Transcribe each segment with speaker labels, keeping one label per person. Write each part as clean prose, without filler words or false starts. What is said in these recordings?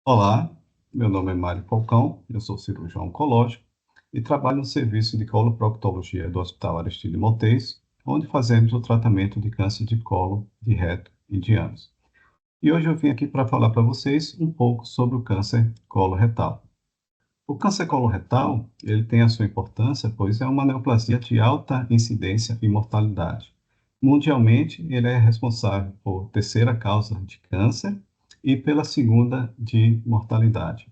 Speaker 1: Olá, meu nome é Mário Falcão, eu sou cirurgião oncológico e trabalho no serviço de coloproctologia do Hospital Aristide Montes, onde fazemos o tratamento de câncer de colo, de reto e de ânus. E hoje eu vim aqui para falar para vocês um pouco sobre o câncer coloretal. O câncer coloretal, ele tem a sua importância, pois é uma neoplasia de alta incidência e mortalidade. Mundialmente, ele é responsável por terceira causa de câncer e pela segunda de mortalidade.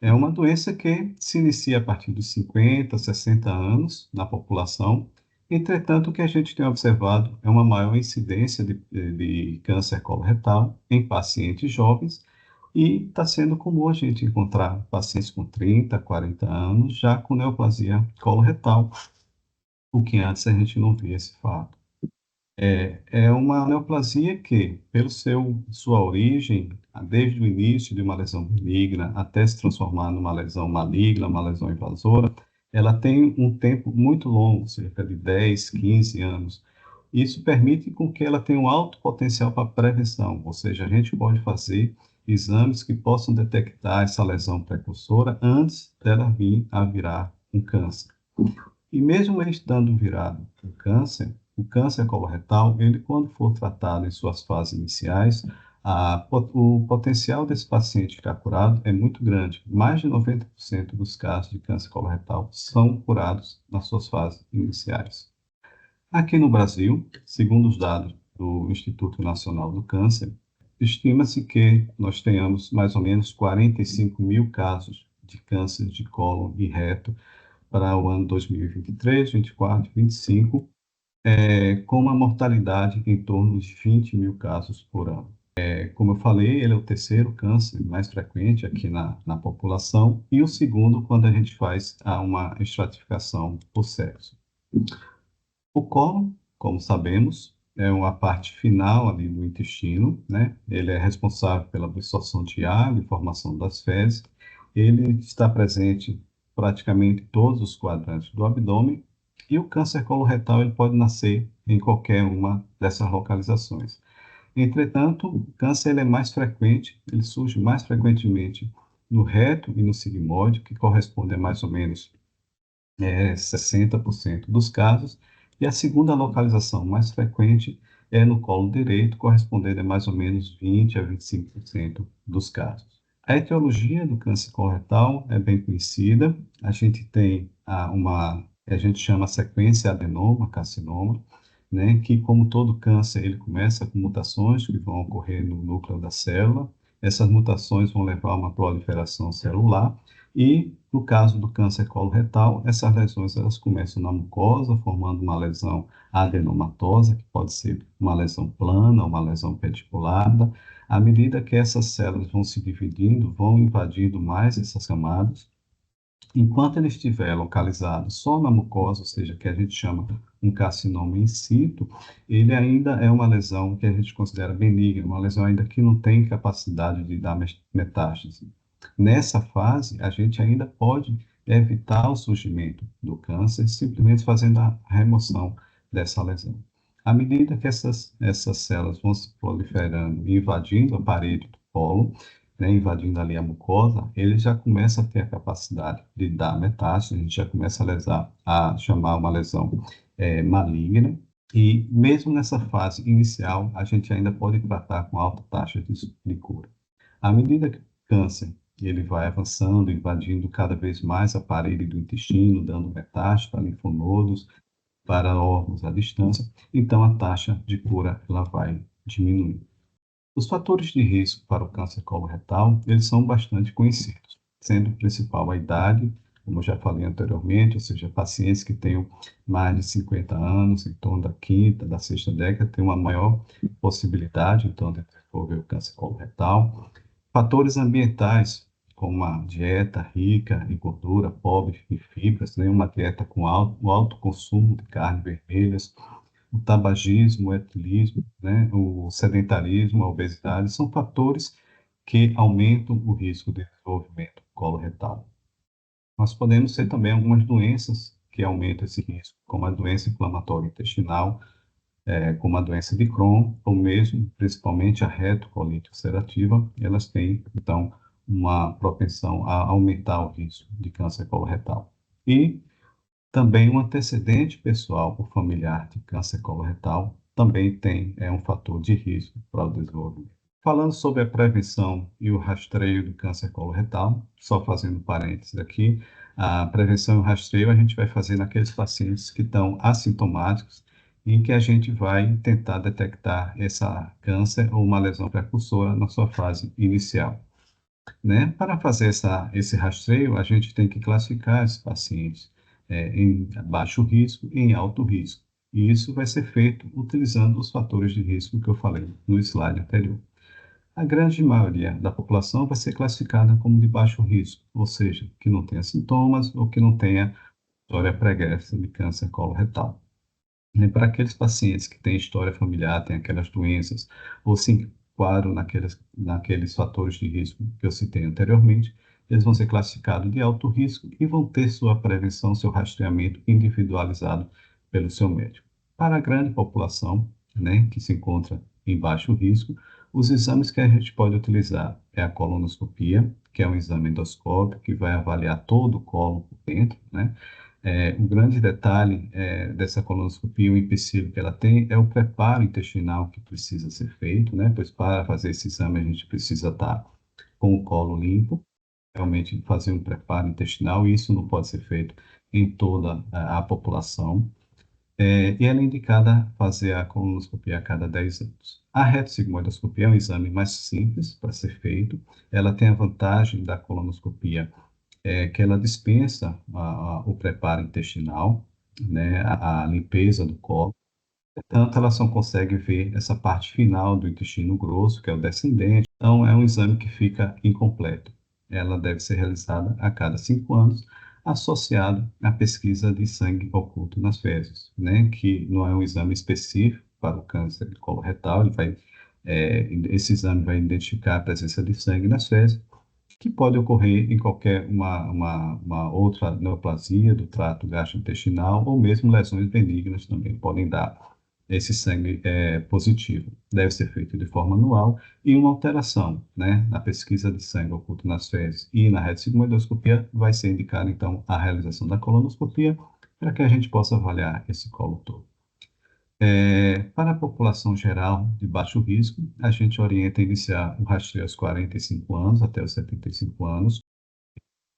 Speaker 1: É uma doença que se inicia a partir dos 50, 60 anos na população. Entretanto, o que a gente tem observado é uma maior incidência de câncer coloretal em pacientes jovens e está sendo comum a gente encontrar pacientes com 30, 40 anos já com neoplasia coloretal, o que antes a gente não via esse fato. É uma neoplasia que, pelo sua origem, desde o início de uma lesão benigna até se transformar numa lesão maligna, uma lesão invasora, ela tem um tempo muito longo, cerca de 10, 15 anos. Isso permite com que ela tenha um alto potencial para prevenção, ou seja, a gente pode fazer exames que possam detectar essa lesão precursora antes dela vir a virar um câncer. E mesmo ele estando virado o câncer coloretal, ele quando for tratado em suas fases iniciais, o potencial desse paciente ficar curado é muito grande. Mais de 90% dos casos de câncer coloretal são curados nas suas fases iniciais. Aqui no Brasil, segundo os dados do Instituto Nacional do Câncer, estima-se que nós tenhamos mais ou menos 45 mil casos de câncer de cólon e reto para o ano 2023, 24, 25, com uma mortalidade em torno de 20 mil casos por ano. Como eu falei, ele é o terceiro câncer mais frequente aqui na população e o segundo quando a gente faz uma estratificação por sexo. O cólon, como sabemos, é uma parte final ali do intestino, né? Ele é responsável pela absorção de água e formação das fezes. Ele está presente praticamente em todos os quadrantes do abdômen e o câncer coloretal ele pode nascer em qualquer uma dessas localizações. Entretanto, o câncer ele é mais frequente, ele surge mais frequentemente no reto e no sigmóide, que corresponde a mais ou menos 60% dos casos, e a segunda localização mais frequente é no colo direito, correspondendo a mais ou menos 20 a 25% dos casos. A etiologia do câncer coloretal é bem conhecida. A gente tem a gente chama sequência adenoma-carcinoma, né, que como todo câncer, ele começa com mutações que vão ocorrer no núcleo da célula. Essas mutações vão levar a uma proliferação celular e, no caso do câncer coloretal, essas lesões elas começam na mucosa, formando uma lesão adenomatosa, que pode ser uma lesão plana, uma lesão pediculada. À medida que essas células vão se dividindo, vão invadindo mais essas camadas, enquanto ele estiver localizado só na mucosa, ou seja, que a gente chama um carcinoma in situ, ele ainda é uma lesão que a gente considera benigna, uma lesão ainda que não tem capacidade de dar metástase. Nessa fase, a gente ainda pode evitar o surgimento do câncer simplesmente fazendo a remoção dessa lesão. À medida que essas células vão se proliferando e invadindo a parede do colo, né, invadindo ali a mucosa, ele já começa a ter a capacidade de dar metástase, a gente já começa a chamar uma lesão maligna, e mesmo nessa fase inicial, a gente ainda pode tratar com alta taxa de cura. À medida que o câncer ele vai avançando, invadindo cada vez mais a parede do intestino, dando metástase para linfonodos, para órgãos à distância, então a taxa de cura ela vai diminuir. Os fatores de risco para o câncer coloretal, eles são bastante conhecidos, sendo o principal a idade, como eu já falei anteriormente, ou seja, pacientes que tenham mais de 50 anos, em torno da quinta, da sexta década, têm uma maior possibilidade, então, de desenvolver o câncer coloretal. Fatores ambientais, como a dieta rica em gordura, pobre em fibras, né? Uma dieta com alto consumo de carnes vermelhas, o tabagismo, o etilismo, né? O sedentarismo, a obesidade, são fatores que aumentam o risco de desenvolvimento coloretal. Nós podemos ter também algumas doenças que aumentam esse risco, como a doença inflamatória intestinal, como a doença de Crohn, ou mesmo, principalmente, a retocolite ulcerativa, elas têm, então, uma propensão a aumentar o risco de câncer coloretal. E também um antecedente pessoal ou familiar de câncer coloretal também é um fator de risco para o desenvolvimento. Falando sobre a prevenção e o rastreio do câncer coloretal, só fazendo parênteses aqui, a prevenção e o rastreio a gente vai fazer naqueles pacientes que estão assintomáticos, em que a gente vai tentar detectar essa câncer ou uma lesão precursora na sua fase inicial, né? Para fazer esse rastreio, a gente tem que classificar esses pacientes em baixo risco e em alto risco. E isso vai ser feito utilizando os fatores de risco que eu falei no slide anterior. A grande maioria da população vai ser classificada como de baixo risco, ou seja, que não tenha sintomas ou que não tenha história pregressa de câncer coloretal. E para aqueles pacientes que têm história familiar, têm aquelas doenças, ou se enquadram naqueles fatores de risco que eu citei anteriormente, eles vão ser classificados de alto risco e vão ter sua prevenção, seu rastreamento individualizado pelo seu médico. Para a grande população, né, que se encontra em baixo risco, os exames que a gente pode utilizar é a colonoscopia, que é um exame endoscópico que vai avaliar todo o colo por dentro, né? O grande detalhe dessa colonoscopia, o empecilho que ela tem, é o preparo intestinal que precisa ser feito, né? Pois para fazer esse exame a gente precisa estar com o colo limpo, realmente fazer um preparo intestinal, e isso não pode ser feito em toda a população. E ela é indicada fazer a colonoscopia a cada 10 anos. A retossigmoidoscopia é um exame mais simples para ser feito. Ela tem a vantagem da colonoscopia que ela dispensa o preparo intestinal, né, a limpeza do colo. Portanto, ela só consegue ver essa parte final do intestino grosso, que é o descendente. Então, é um exame que fica incompleto. Ela deve ser realizada a cada 5 anos, associada à pesquisa de sangue oculto nas fezes, né, que não é um exame específico para o câncer de colo retal. Esse exame vai identificar a presença de sangue nas fezes, que pode ocorrer em qualquer uma outra neoplasia do trato gastrointestinal ou mesmo lesões benignas também podem dar esse sangue positivo. Deve ser feito de forma anual e uma alteração, né, na pesquisa de sangue oculto nas fezes e na retossigmoidoscopia vai ser indicada então a realização da colonoscopia para que a gente possa avaliar esse colo todo. Para a população geral de baixo risco, a gente orienta a iniciar o rastreio aos 45 anos até os 75 anos.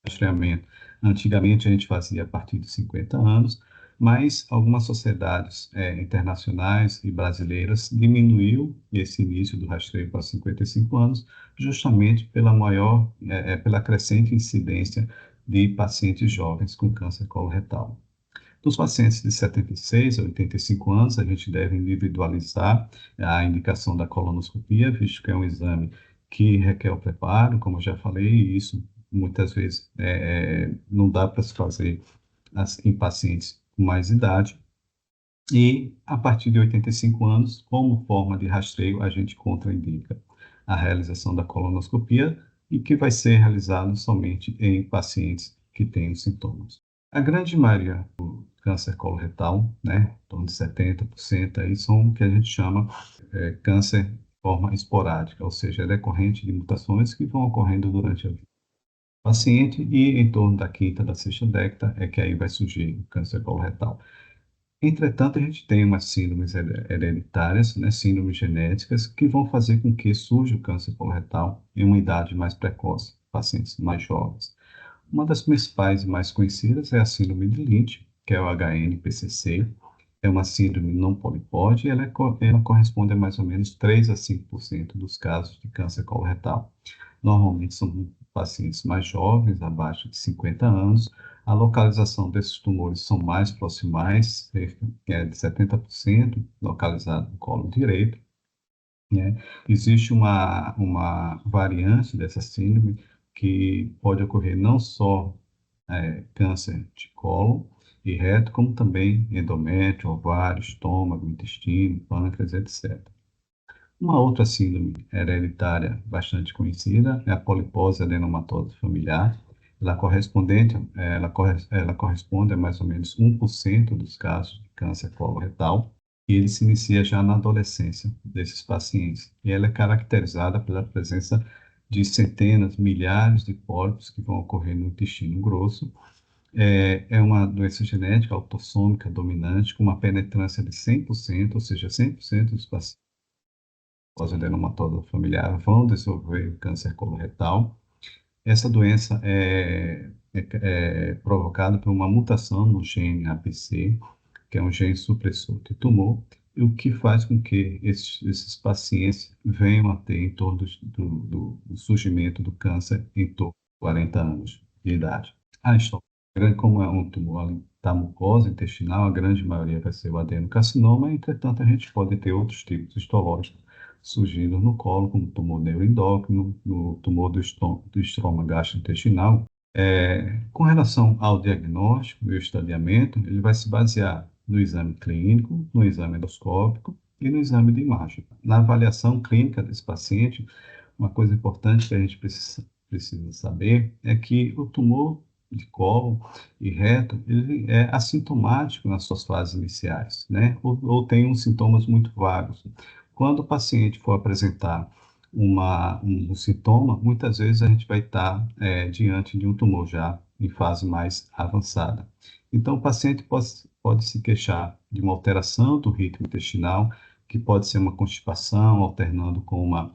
Speaker 1: Rastreamento, antigamente a gente fazia a partir de 50 anos, mas algumas sociedades internacionais e brasileiras diminuiu esse início do rastreio para 55 anos, justamente pela crescente incidência de pacientes jovens com câncer coloretal. Dos pacientes de 76 a 85 anos, a gente deve individualizar a indicação da colonoscopia, visto que é um exame que requer o preparo, como eu já falei, e isso muitas vezes não dá para se fazer em pacientes com mais idade. E a partir de 85 anos, como forma de rastreio, a gente contraindica a realização da colonoscopia e que vai ser realizado somente em pacientes que tenham sintomas. A grande maioria câncer coloretal, né, em torno de 70%, aí são o que a gente chama câncer de forma esporádica, ou seja, é decorrente de mutações que vão ocorrendo durante a vida do paciente e em torno da quinta, da sexta década é que aí vai surgir o câncer coloretal. Entretanto, a gente tem umas síndromes hereditárias, né, síndromes genéticas, que vão fazer com que surja o câncer coloretal em uma idade mais precoce, pacientes mais jovens. Uma das principais e mais conhecidas é a síndrome de Lynch, que é o HNPCC. É uma síndrome não polipóide e ela corresponde a mais ou menos 3 a 5% dos casos de câncer coloretal. Normalmente são pacientes mais jovens, abaixo de 50 anos. A localização desses tumores são mais proximais, cerca de 70% localizado no colo direito, né? Existe uma variante dessa síndrome que pode ocorrer não só câncer de colo e reto, como também endométrio, ovário, estômago, intestino, pâncreas, etc. Uma outra síndrome hereditária bastante conhecida é a polipose adenomatosa familiar. Ela corresponde a mais ou menos 1% dos casos de câncer coloretal e ele se inicia já na adolescência desses pacientes. E ela é caracterizada pela presença de centenas, milhares de pólipos que vão ocorrer no intestino grosso. É uma doença genética autossômica dominante, com uma penetrância de 100%, ou seja, 100% dos pacientes com adenomatosa familiar vão desenvolver câncer coloretal. Essa doença é provocada por uma mutação no gene APC, que é um gene supressor de tumor, e o que faz com que esses pacientes venham a ter em torno do surgimento do câncer em torno de 40 anos de idade. A história, como é um tumor da mucosa intestinal, a grande maioria vai ser o adenocarcinoma, entretanto, a gente pode ter outros tipos histológicos surgindo no colo, como tumor neuroendócrino, no tumor do estroma gastrointestinal. Com relação ao diagnóstico e o estadiamento, ele vai se basear no exame clínico, no exame endoscópico e no exame de imagem. Na avaliação clínica desse paciente, uma coisa importante que a gente precisa saber é que o tumor de colo e reto, ele é assintomático nas suas fases iniciais, né? Ou tem uns sintomas muito vagos. Quando o paciente for apresentar um sintoma, muitas vezes a gente vai estar diante de um tumor já em fase mais avançada. Então, o paciente pode se queixar de uma alteração do ritmo intestinal, que pode ser uma constipação, alternando com uma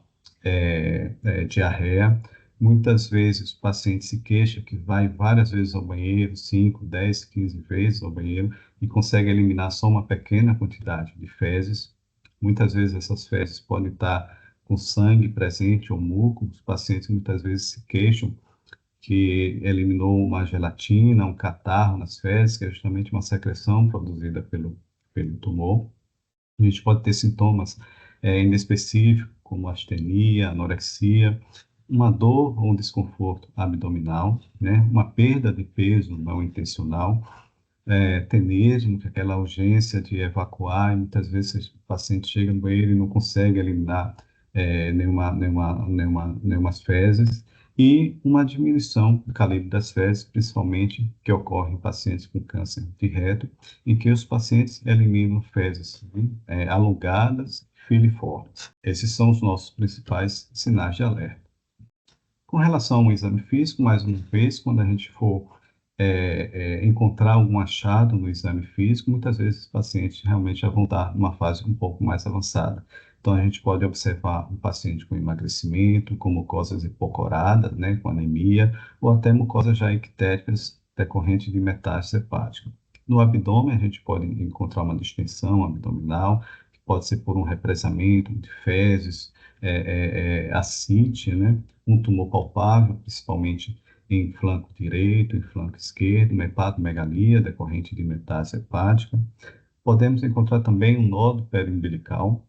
Speaker 1: diarreia. Muitas vezes o paciente se queixa que vai várias vezes ao banheiro, 5, 10, 15 vezes ao banheiro, e consegue eliminar só uma pequena quantidade de fezes. Muitas vezes essas fezes podem estar com sangue presente ou muco. Os pacientes muitas vezes se queixam que eliminou uma gelatina, um catarro nas fezes, que é justamente uma secreção produzida pelo tumor. A gente pode ter sintomas inespecíficos, como astenia, anorexia, uma dor ou um desconforto abdominal, né? Uma perda de peso não intencional, tenesmo, que é aquela urgência de evacuar, e muitas vezes o paciente chega no banheiro e não consegue eliminar nenhumas fezes, e uma diminuição do calibre das fezes, principalmente que ocorre em pacientes com câncer de reto, em que os pacientes eliminam fezes alongadas, filiformes. Esses são os nossos principais sinais de alerta. Com relação ao exame físico, mais uma vez, quando a gente for encontrar algum achado no exame físico, muitas vezes os pacientes realmente já vão estar numa fase um pouco mais avançada. Então, a gente pode observar um paciente com emagrecimento, com mucosas hipocoradas, né, com anemia, ou até mucosas já ictéricas decorrente de metástase hepática. No abdômen, a gente pode encontrar uma distensão abdominal, que pode ser por um represamento de fezes, ascite, né, um tumor palpável, principalmente em flanco direito, em flanco esquerdo, uma hepatomegalia decorrente de metástase hepática. Podemos encontrar também um nódulo periumbilical,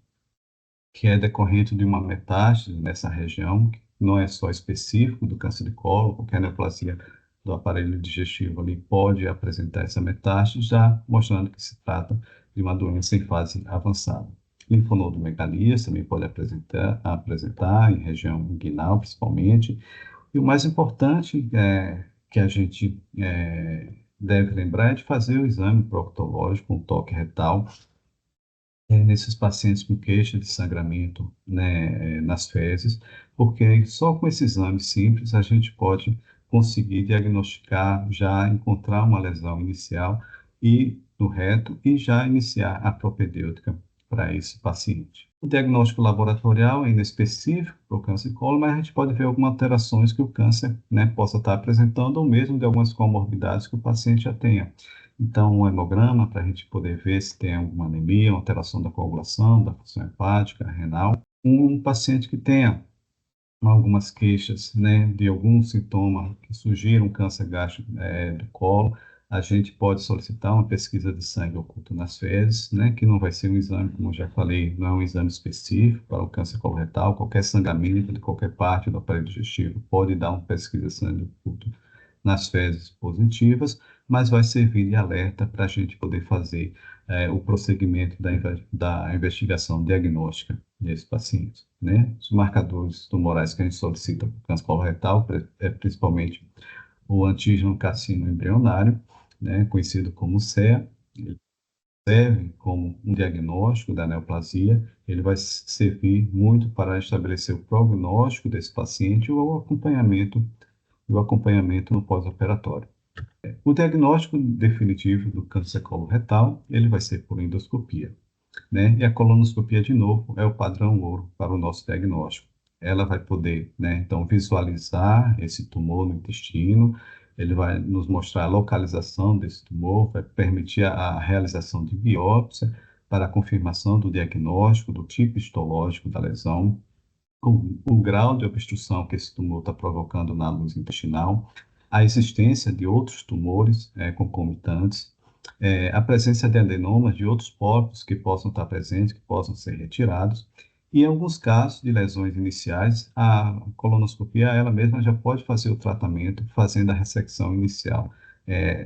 Speaker 1: que é decorrente de uma metástase nessa região, que não é só específico do câncer de colo, qualquer neoplasia do aparelho digestivo ali pode apresentar essa metástase, já mostrando que se trata de uma doença em fase avançada. Linfonodomegalias também pode apresentar em região inguinal, principalmente. E o mais importante que a gente deve lembrar é de fazer o exame proctológico, um toque retal, nesses pacientes com queixa de sangramento, né, nas fezes, porque só com esse exame simples a gente pode conseguir diagnosticar, já encontrar uma lesão inicial e no reto e já iniciar a propedêutica para esse paciente. O diagnóstico laboratorial é inespecífico para o câncer de colo, mas a gente pode ver algumas alterações que o câncer, né, possa estar apresentando, ou mesmo de algumas comorbidades que o paciente já tenha. Então, um hemograma para a gente poder ver se tem alguma anemia, uma alteração da coagulação, da função hepática, renal. Um paciente que tenha algumas queixas, né, de algum sintoma que sugira um câncer gástrico do colo, a gente pode solicitar uma pesquisa de sangue oculto nas fezes, né, que não vai ser um exame, como eu já falei, não é um exame específico para o câncer coloretal. Qualquer sangramento de qualquer parte do aparelho digestivo pode dar uma pesquisa de sangue oculto nas fezes positivas, mas vai servir de alerta para a gente poder fazer o prosseguimento da investigação diagnóstica desses pacientes, né? Os marcadores tumorais que a gente solicita para o câncer coloretal é principalmente o antígeno carcino embrionário, né, conhecido como CEA. serve como um diagnóstico da neoplasia, ele vai servir muito para estabelecer o prognóstico desse paciente ou o acompanhamento no pós-operatório. O diagnóstico definitivo do câncer coloretal, ele vai ser por endoscopia, né? E a colonoscopia, de novo, é o padrão ouro para o nosso diagnóstico. Ela vai poder, né, então, visualizar esse tumor no intestino, ele vai nos mostrar a localização desse tumor, vai permitir a realização de biópsia para a confirmação do diagnóstico, do tipo histológico da lesão, o grau de obstrução que esse tumor está provocando na luz intestinal, a existência de outros tumores concomitantes, a presença de adenomas de outros pólipos que possam estar presentes, que possam ser retirados. E em alguns casos de lesões iniciais, a colonoscopia ela mesma já pode fazer o tratamento, fazendo a ressecção inicial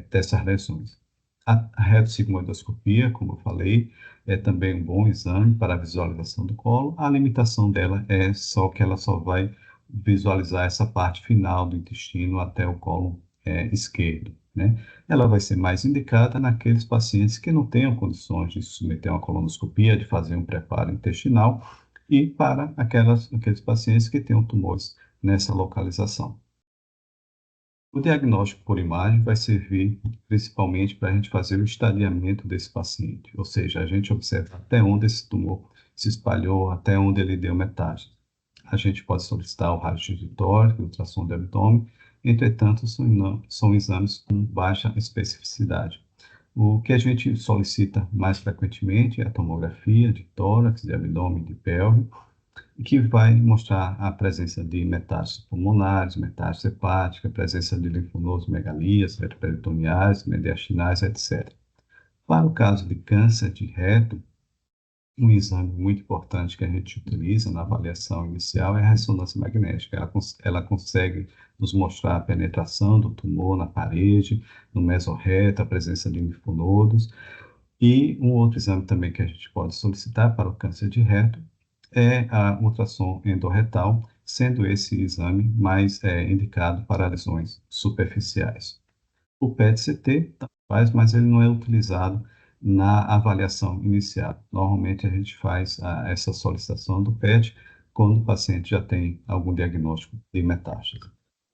Speaker 1: dessas lesões. A retossigmoidoscopia, como eu falei, é também um bom exame para a visualização do colo. A limitação dela é só que ela só vai visualizar essa parte final do intestino até o colo esquerdo, né? Ela vai ser mais indicada naqueles pacientes que não tenham condições de submeter uma colonoscopia, de fazer um preparo intestinal, e para aqueles pacientes que tenham tumores nessa localização. O diagnóstico por imagem vai servir principalmente para a gente fazer o estadiamento desse paciente, ou seja, a gente observa até onde esse tumor se espalhou, até onde ele deu metástase. A gente pode solicitar o raio-x de tórax, ultrassom de abdômen, entretanto, são exames com baixa especificidade. O que a gente solicita mais frequentemente é a tomografia de tórax, de abdômen, de pelve, que vai mostrar a presença de metástases pulmonares, metástase hepática, presença de linfonodos, megalias, retroperitoneais, mediastinais, etc. Para o caso de câncer de reto, um exame muito importante que a gente utiliza na avaliação inicial é a ressonância magnética. Ela consegue nos mostrar a penetração do tumor na parede, no mesorreto, a presença de linfonodos. E um outro exame também que a gente pode solicitar para o câncer de reto é a ultrassom endorretal, sendo esse exame mais indicado para lesões superficiais. O PET-CT faz, mas ele não é utilizado na avaliação inicial. Normalmente a gente faz essa solicitação do PET quando o paciente já tem algum diagnóstico de metástase.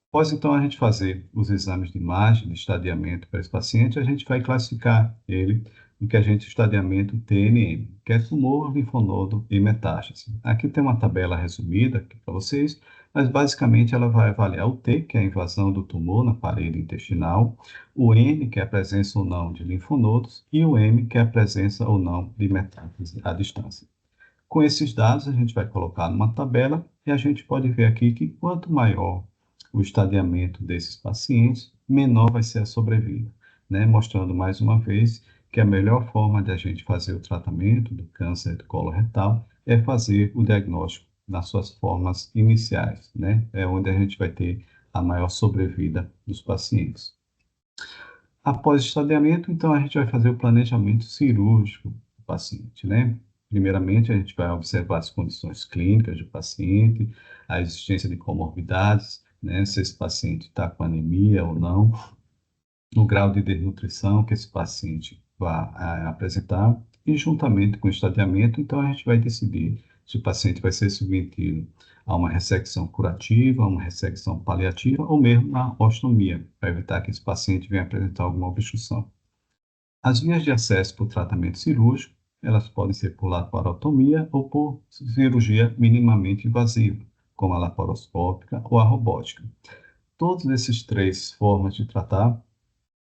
Speaker 1: Após então a gente fazer os exames de imagem, de estadiamento para esse paciente, a gente vai classificar ele no que a gente estadiamento TNM, que é tumor, linfonodo e metástase. Aqui tem uma tabela resumida aqui para vocês, mas basicamente ela vai avaliar o T, que é a invasão do tumor na parede intestinal, o N, que é a presença ou não de linfonodos, e o M, que é a presença ou não de metástase à distância. Com esses dados, a gente vai colocar numa tabela e a gente pode ver aqui que quanto maior o estadiamento desses pacientes, menor vai ser a sobrevida, né? Mostrando mais uma vez que a melhor forma de a gente fazer o tratamento do câncer do colo retal é fazer o diagnóstico nas suas formas iniciais, né? É onde a gente vai ter a maior sobrevida dos pacientes. Após o estadiamento, então, a gente vai fazer o planejamento cirúrgico do paciente, né? Primeiramente, a gente vai observar as condições clínicas do paciente, a existência de comorbidades, né? Se esse paciente está com anemia ou não, o grau de desnutrição que esse paciente vai apresentar, e juntamente com o estadiamento, então, a gente vai decidir se o paciente vai ser submetido a uma ressecção curativa, a uma ressecção paliativa ou mesmo a ostomia, para evitar que esse paciente venha apresentar alguma obstrução. As vias de acesso para o tratamento cirúrgico, elas podem ser por laparotomia ou por cirurgia minimamente invasiva, como a laparoscópica ou a robótica. Todos esses três formas de tratar,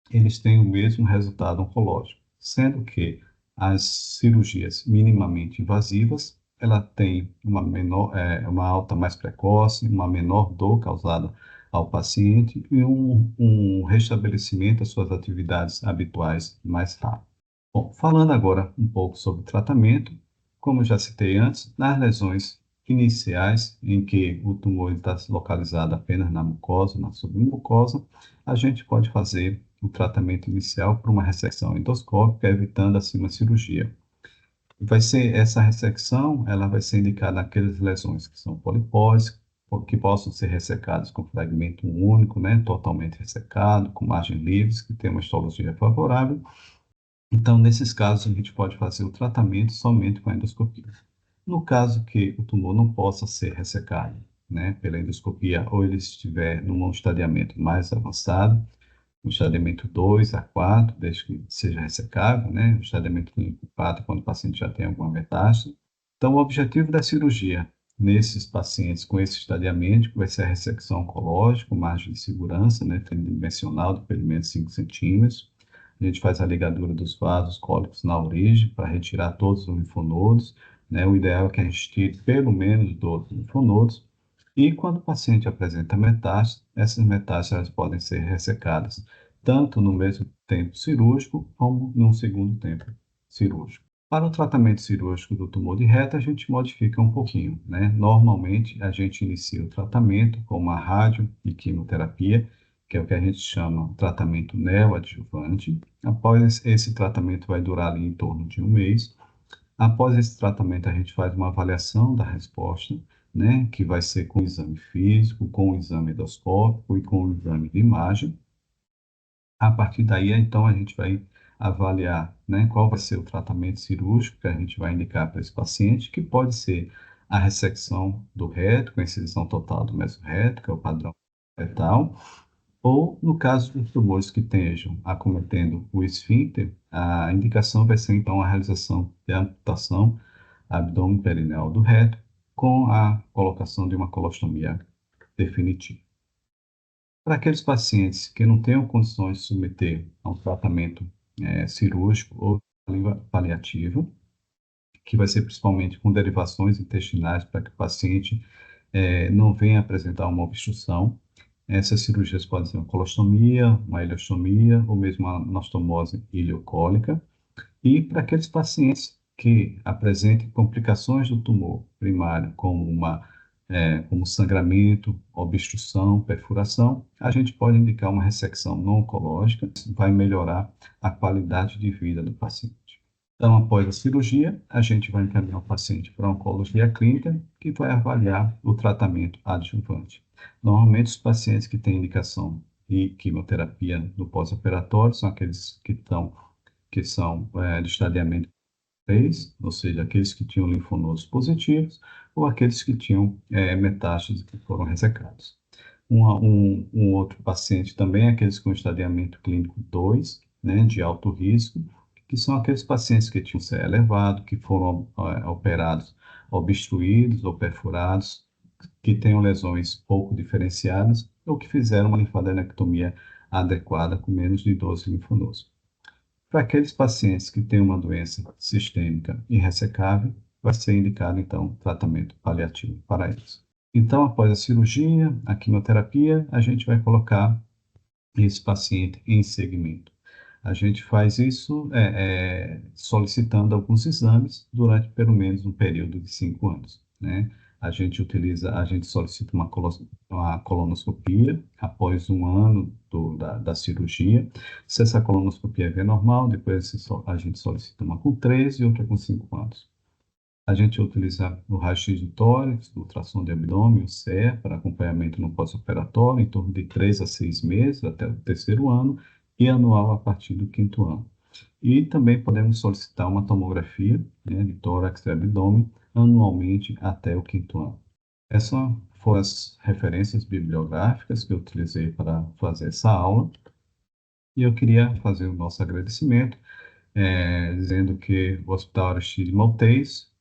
Speaker 1: eles têm o mesmo resultado oncológico, sendo que as cirurgias minimamente invasivas, ela tem uma alta mais precoce, uma menor dor causada ao paciente e um restabelecimento das suas atividades habituais mais rápido. Bom, falando agora um pouco sobre o tratamento, como eu já citei antes, nas lesões iniciais, em que o tumor está localizado apenas na mucosa, na submucosa, a gente pode fazer o tratamento inicial por uma ressecção endoscópica, evitando assim uma cirurgia. Vai ser essa ressecção, ela vai ser indicada naquelas lesões que são polipóicas, que possam ser ressecadas com fragmento único, né, totalmente ressecado, com margens livres, que tem uma histologia favorável, Então, nesses casos, a gente pode fazer o tratamento somente com a endoscopia. No caso que o tumor não possa ser ressecado, né, pela endoscopia, ou ele estiver num estadiamento mais avançado, o estadiamento 2 a 4, desde que seja ressecável, né, o estadiamento clínico 4, quando o paciente já tem alguma metástase. Então, o objetivo da cirurgia nesses pacientes com esse estadiamento vai ser a ressecção oncológica, margem de segurança, né, tridimensional de pelo menos 5 centímetros. A gente faz a ligadura dos vasos cólicos na origem para retirar todos os linfonodos, né? O ideal é que a gente tire pelo menos 12 linfonodos. E quando o paciente apresenta metástase, essas metástases elas podem ser ressecadas tanto no mesmo tempo cirúrgico como num segundo tempo cirúrgico. Para o tratamento cirúrgico do tumor de reto, a gente modifica um pouquinho, né? Normalmente, a gente inicia o tratamento com uma rádio e quimioterapia, que é o que a gente chama tratamento neoadjuvante. Após esse tratamento vai durar ali em torno de um mês. Após esse tratamento, a gente faz uma avaliação da resposta, né, que vai ser com o exame físico, com o exame endoscópico e com o exame de imagem. A partir daí, então, a gente vai avaliar, né, qual vai ser o tratamento cirúrgico que a gente vai indicar para esse paciente, que pode ser a ressecção do reto, com incisão total do mesorreto, que é o padrão retal, ou, no caso dos tumores que estejam acometendo o esfíncter, a indicação vai ser, então, a realização de amputação abdômen perineal do reto, com a colocação de uma colostomia definitiva. Para aqueles pacientes que não tenham condições de submeter a um tratamento cirúrgico ou paliativo, que vai ser principalmente com derivações intestinais para que o paciente não venha apresentar uma obstrução. Essas cirurgias podem ser uma colostomia, uma ileostomia ou mesmo uma anastomose ileocólica. E para aqueles pacientes que apresentem complicações do tumor primário, como sangramento, obstrução, perfuração, a gente pode indicar uma ressecção não oncológica, isso vai melhorar a qualidade de vida do paciente. Então, após a cirurgia, a gente vai encaminhar o paciente para a oncologia clínica, que vai avaliar o tratamento adjuvante. Normalmente, os pacientes que têm indicação de quimioterapia no pós-operatório são aqueles que são de estadiamento 3, ou seja, aqueles que tinham linfonodos positivos ou aqueles que tinham metástases que foram ressecados. Um outro paciente também, aqueles com estadiamento clínico 2, né, de alto risco, que são aqueles pacientes que tinham CE elevado, que foram operados obstruídos ou perfurados, que tenham lesões pouco diferenciadas ou que fizeram uma linfadenectomia adequada com menos de 12 linfonodos. Para aqueles pacientes que têm uma doença sistêmica irressecável, vai ser indicado, então, tratamento paliativo para eles. Então, após a cirurgia, a quimioterapia, a gente vai colocar esse paciente em segmento. A gente faz isso solicitando alguns exames durante pelo menos um período de 5 anos, né? A gente solicita uma colonoscopia após um ano da cirurgia. Se essa colonoscopia vier normal, depois a gente solicita uma com 3 e outra com 5 anos. A gente utiliza o raio-x do tórax, o ultrassom de abdômen, o CER, para acompanhamento no pós-operatório, em torno de 3 a 6 meses, até o terceiro ano, e anual a partir do quinto ano. E também podemos solicitar uma tomografia, né, de tórax e abdômen anualmente até o quinto ano. Essas foram as referências bibliográficas que eu utilizei para fazer essa aula. E eu queria fazer o nosso agradecimento dizendo que o Hospital Aristide Maltês,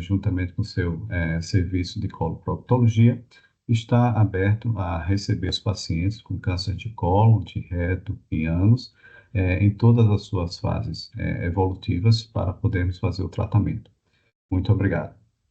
Speaker 1: juntamente com o seu serviço de coloproctologia, está aberto a receber os pacientes com câncer de colo, de reto e ânus, em todas as suas fases evolutivas para podermos fazer o tratamento. Muito obrigado.